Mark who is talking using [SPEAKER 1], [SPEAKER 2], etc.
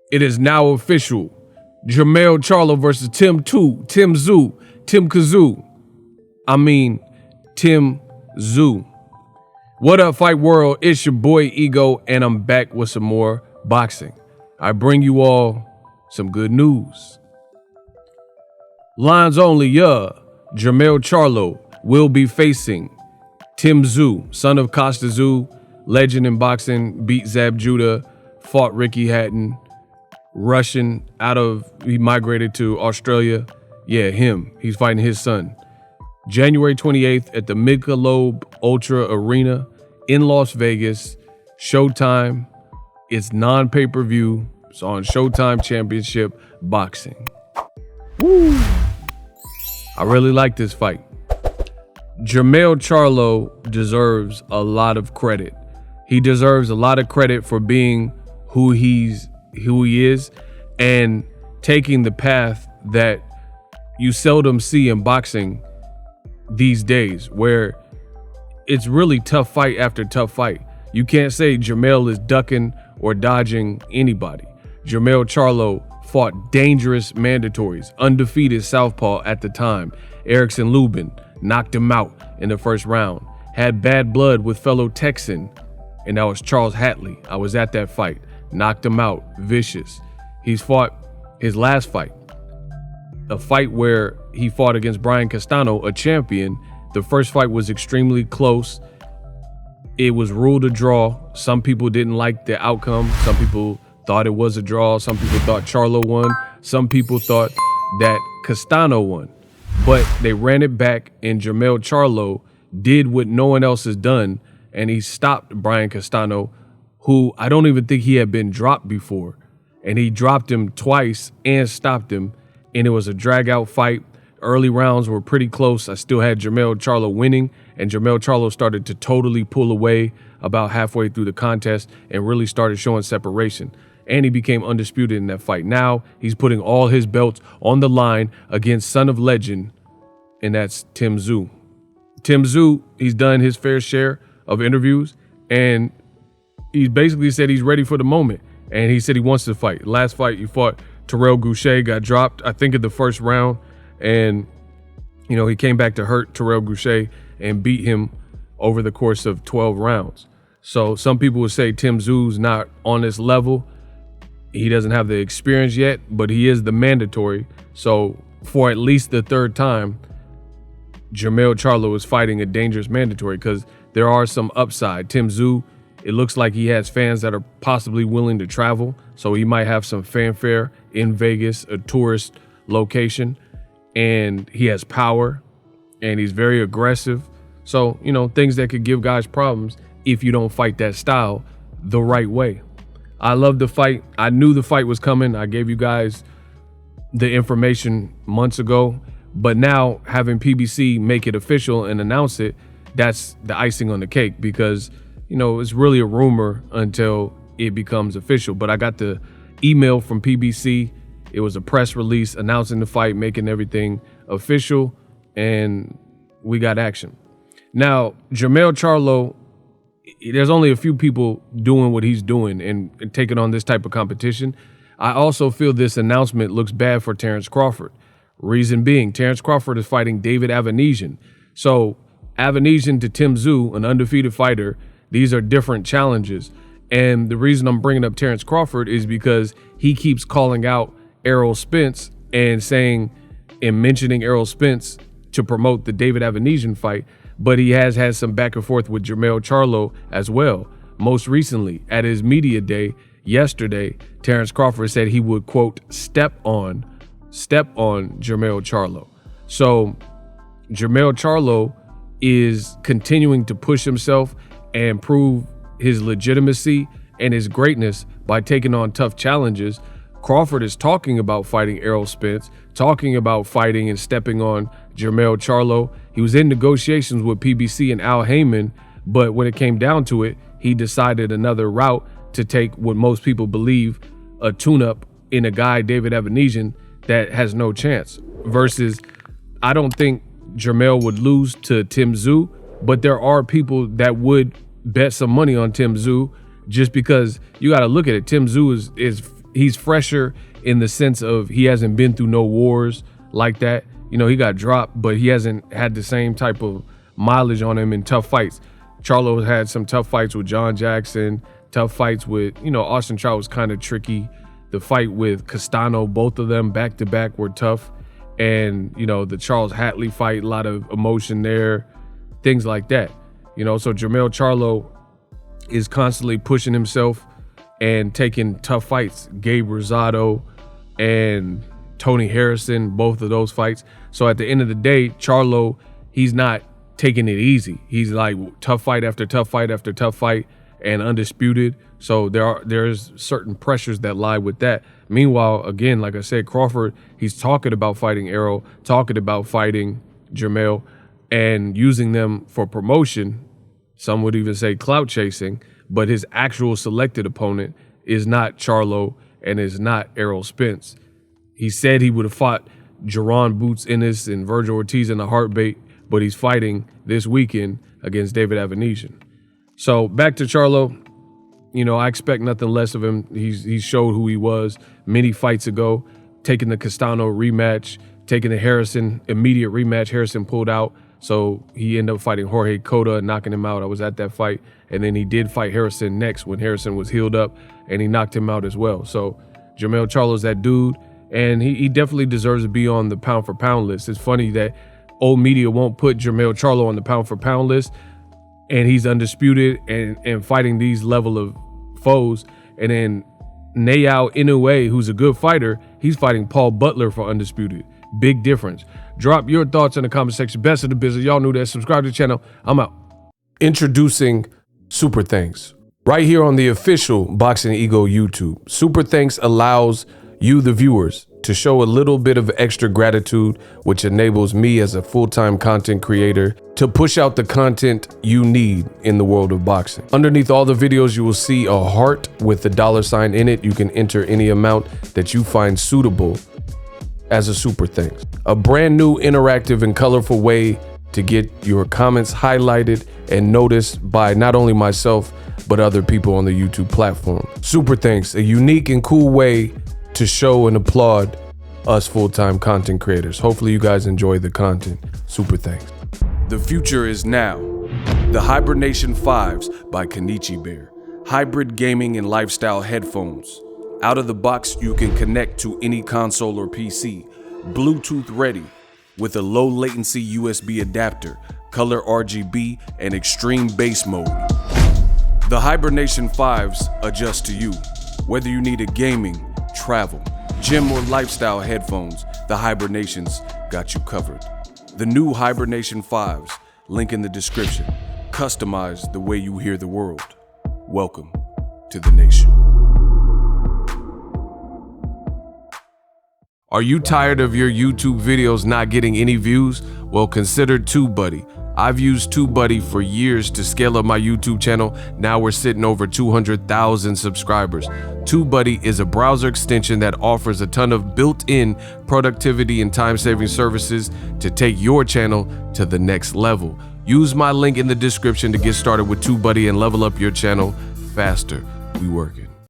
[SPEAKER 1] It is now official. Jermell Charlo versus Tim Zoo. What up, Fight World? It's your boy Ego, and I'm back with some more boxing. I bring you all some good news. Lines only, Jermell Charlo will be facing Tim Tszyu, son of Costa Tszyu, legend in boxing, beat Zab Judah, fought Ricky Hatton, Russian he migrated to Australia. Yeah, him. He's fighting his son. January 28th at the Michelob Ultra Arena in Las Vegas. Showtime. It's non-pay-per-view. It's on Showtime Championship Boxing. Woo! I really like this fight. Jermell Charlo deserves a lot of credit. He deserves a lot of credit for being who he is and taking the path that you seldom see in boxing these days, where it's really tough fight after tough fight. You can't say Jermell is ducking or dodging anybody. Jermell Charlo fought dangerous mandatories, undefeated southpaw at the time. Erickson Lubin knocked him out in the first round. Had bad blood with fellow Texan, and that was Charles Hatley. I was at that fight. Knocked him out, vicious. He's fought his last fight, a fight where he fought against Brian Castano, a champion. The first fight was extremely close. It was ruled a draw. Some people didn't like the outcome. Some people thought it was a draw. Some people thought Charlo won. Some people thought that Castano won. But they ran it back, and Jermell Charlo did what no one else has done, and he stopped Brian Castano, who I don't even think he had been dropped before. And he dropped him twice and stopped him. And it was a drag out fight. Early rounds were pretty close. I still had Jermell Charlo winning, and Jermell Charlo started to totally pull away about halfway through the contest and really started showing separation. And he became undisputed in that fight. Now he's putting all his belts on the line against son of legend, and that's Tim Tszyu. Tim Tszyu, he's done his fair share of interviews, and he basically said he's ready for the moment. And he said he wants to fight. Last fight, he fought Terrell Goucher, got dropped, I think, in the first round. And, he came back to hurt Terrell Goucher and beat him over the course of 12 rounds. So some people would say Tim Tszyu's not on this level. He doesn't have the experience yet, but he is the mandatory. So for at least the third time, Jermell Charlo is fighting a dangerous mandatory because there are some upside. Tim Tszyu, it looks like he has fans that are possibly willing to travel. So he might have some fanfare in Vegas, a tourist location. And he has power, and he's very aggressive. So, things that could give guys problems if you don't fight that style the right way. I love the fight. I knew the fight was coming. I gave you guys the information months ago. But now having PBC make it official and announce it, that's the icing on the cake, because it's really a rumor until it becomes official. But I got the email from PBC. It was a press release announcing the fight, making everything official, and we got action. Now, Jermell Charlo, there's only a few people doing what he's doing and taking on this type of competition. I also feel this announcement looks bad for Terrence Crawford. Reason being, Terrence Crawford is fighting David Avanesian. So Avanesian to Tim Tszyu, an undefeated fighter, these are different challenges. And the reason I'm bringing up Terrence Crawford is because he keeps calling out Errol Spence and saying and mentioning Errol Spence to promote the David Avanesian fight, but he has had some back and forth with Jermell Charlo as well. Most recently, at his media day yesterday, Terrence Crawford said he would, quote, step on Jermell Charlo. So Jermell Charlo is continuing to push himself and prove his legitimacy and his greatness by taking on tough challenges. Crawford is talking about fighting Errol Spence, talking about fighting and stepping on Jermell Charlo. He was in negotiations with PBC and Al Heyman, but when it came down to it, he decided another route to take what most people believe a tune-up in a guy, David Avanesian, that has no chance. Versus, I don't think Jermell would lose to Tim Tszyu, but there are people that would bet some money on Tim Tszyu just because you got to look at it. Tim Tszyu he's fresher in the sense of he hasn't been through no wars like that. You know, he got dropped, but he hasn't had the same type of mileage on him in tough fights. Charlo had some tough fights with John Jackson, tough fights with, you know, Austin Trout was kind of tricky. The fight with Castano, both of them back to back were tough. And, you know, the Charles Hatley fight, a lot of emotion there, things like that. You know, so Jermell Charlo is constantly pushing himself and taking tough fights. Gabe Rosado and Tony Harrison, both of those fights. So at the end of the day, Charlo, he's not taking it easy. He's like tough fight after tough fight after tough fight and undisputed. So there's certain pressures that lie with that. Meanwhile, again, like I said, Crawford, he's talking about fighting Errol, talking about fighting Jermell and using them for promotion. Some would even say clout chasing, but his actual selected opponent is not Charlo and is not Errol Spence. He said he would have fought Jaron Boots Ennis and Virgil Ortiz in a heartbeat, but he's fighting this weekend against David Avanesian. So back to Charlo, you know, I expect nothing less of him. He showed who he was many fights ago, taking the Castano rematch, taking the Harrison immediate rematch. Harrison pulled out, so he ended up fighting Jorge Cota and knocking him out. I was at that fight. And then he did fight Harrison next when Harrison was healed up, and he knocked him out as well. So Jermell Charlo's that dude, and he definitely deserves to be on the pound for pound list. It's funny that old media won't put Jermell Charlo on the pound for pound list, and he's undisputed and fighting these level of foes. And then Nayao Inoue, who's a good fighter, he's fighting Paul Butler for undisputed. Big difference. Drop your thoughts in the comment section. Best of the business. Y'all knew that. Subscribe to the channel. I'm out. Introducing Super Thanks. Right here on the official Boxingego YouTube. Super Thanks allows you, the viewers, to show a little bit of extra gratitude, which enables me as a full-time content creator to push out the content you need in the world of boxing. Underneath all the videos, you will see a heart with the $sign in it. You can enter any amount that you find suitable as a super thanks. A brand new interactive and colorful way to get your comments highlighted and noticed by not only myself, but other people on the YouTube platform. Super thanks, a unique and cool way to show and applaud us full-time content creators. Hopefully you guys enjoy the content. Super thanks. The future is now. The Hibernation 5s by Kenichi Bear. Hybrid gaming and lifestyle headphones. Out of the box, you can connect to any console or PC. Bluetooth ready with a low latency USB adapter, color RGB, and extreme bass mode. The Hibernation 5s adjust to you. Whether you need a gaming, travel, gym, or lifestyle headphones, the Hibernations got you covered. The new Hibernation 5s, link in the description. Customize the way you hear the world. Welcome to the nation. Are you tired of your YouTube videos not getting any views? Well, consider TubeBuddy. I've used TubeBuddy for years to scale up my YouTube channel. Now we're sitting over 200,000 subscribers. TubeBuddy is a browser extension that offers a ton of built-in productivity and time-saving services to take your channel to the next level. Use my link in the description to get started with TubeBuddy and level up your channel faster. We working.